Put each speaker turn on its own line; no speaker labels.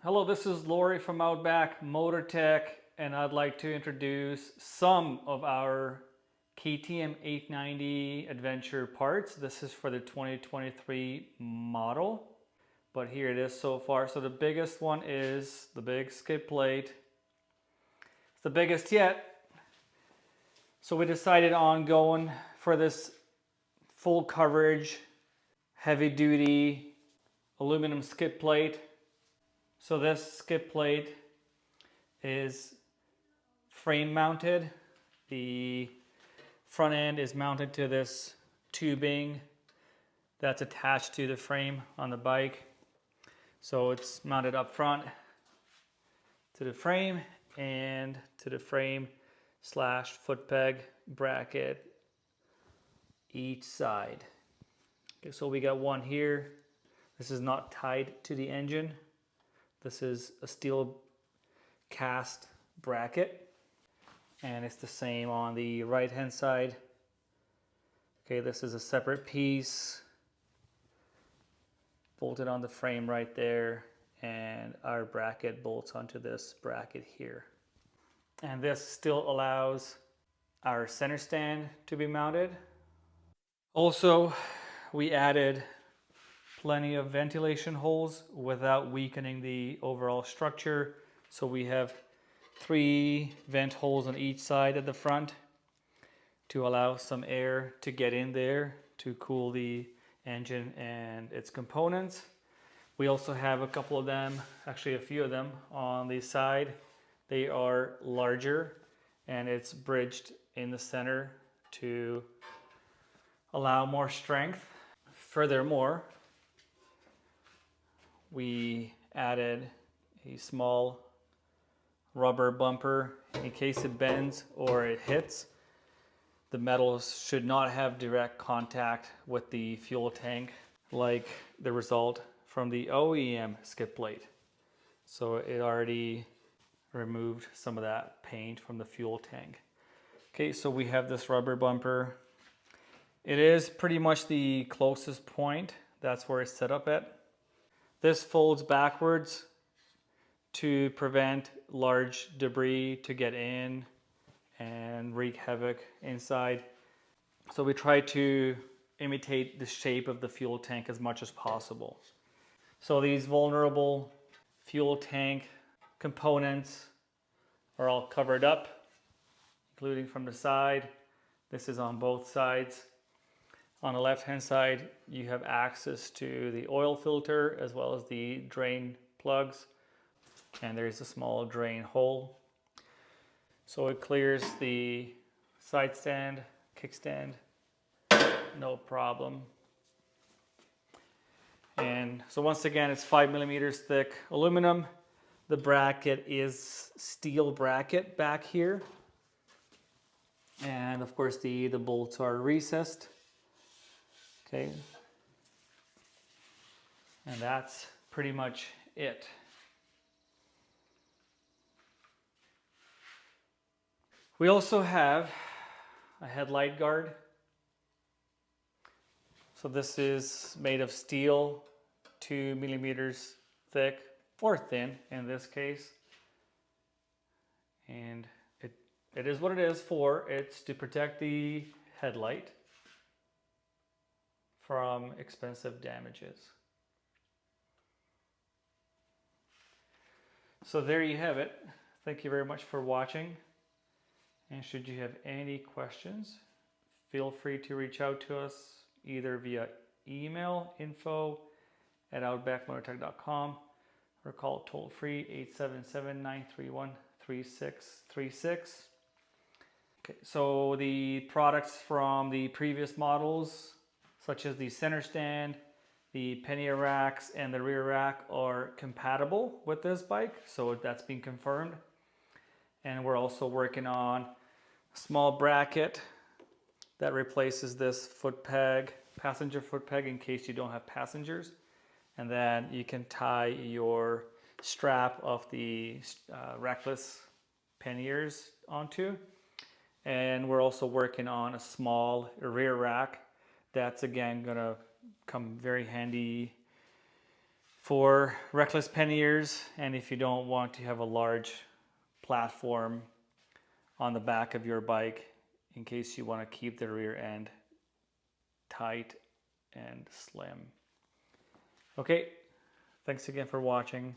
Hello, this is Lori from Outback Motor Tech, and I'd like to introduce some of our KTM 890 Adventure parts. This is for the 2023 model, but here it is so far. So the biggest one is the big skid plate. It's the biggest yet. So we decided on going for this full coverage, heavy duty aluminum skid plate. So this skid plate is frame mounted. The front end is mounted to this tubing that's attached to the frame on the bike. So it's mounted up front to the frame and to the frame / foot peg bracket each side. Okay, so we got one here. This is not tied to the engine. This is a steel cast bracket, and it's the same on the right hand side. Okay, this is a separate piece bolted on the frame right there, and our bracket bolts onto this bracket here. And this still allows our center stand to be mounted. Also, we added plenty of ventilation holes without weakening the overall structure. So we have 3 vent holes on each side at the front to allow some air to get in there to cool the engine and its components. We also have a couple of them, actually a few of them on the side. They are larger and it's bridged in the center to allow more strength. Furthermore, we added a small rubber bumper in case it bends or it hits. The metals should not have direct contact with the fuel tank like the result from the OEM skid plate. So it already removed some of that paint from the fuel tank. Okay, so we have this rubber bumper. It is pretty much the closest point. That's where it's set up at. This folds backwards to prevent large debris to get in and wreak havoc inside. So we try to imitate the shape of the fuel tank as much as possible. So these vulnerable fuel tank components are all covered up, including from the side. This is on both sides. On the left-hand side, you have access to the oil filter as well as the drain plugs. And there's a small drain hole. So it clears the side stand, kickstand, no problem. And so once again, it's 5 millimeters thick aluminum. The bracket is steel bracket back here. And of course the bolts are recessed. Okay, and that's pretty much it. We also have a headlight guard. So this is made of steel, 2 millimeters thick or thin in this case. And it is what it is for. It's to protect the headlight from expensive damages. So there you have it. Thank you very much for watching. And should you have any questions, feel free to reach out to us either via email info@outbackmotortech.com or call toll free 877-931-3636. Okay, so the products from the previous models, such as the center stand, the pannier racks, and the rear rack are compatible with this bike, so that's been confirmed. And we're also working on a small bracket that replaces this foot peg, passenger foot peg, in case you don't have passengers. And then you can tie your strap of the rackless panniers onto. And we're also working on a small rear rack that's again gonna come very handy for reckless panniers, and if you don't want to have a large platform on the back of your bike in case you want to keep the rear end tight and slim. Okay, thanks again for watching.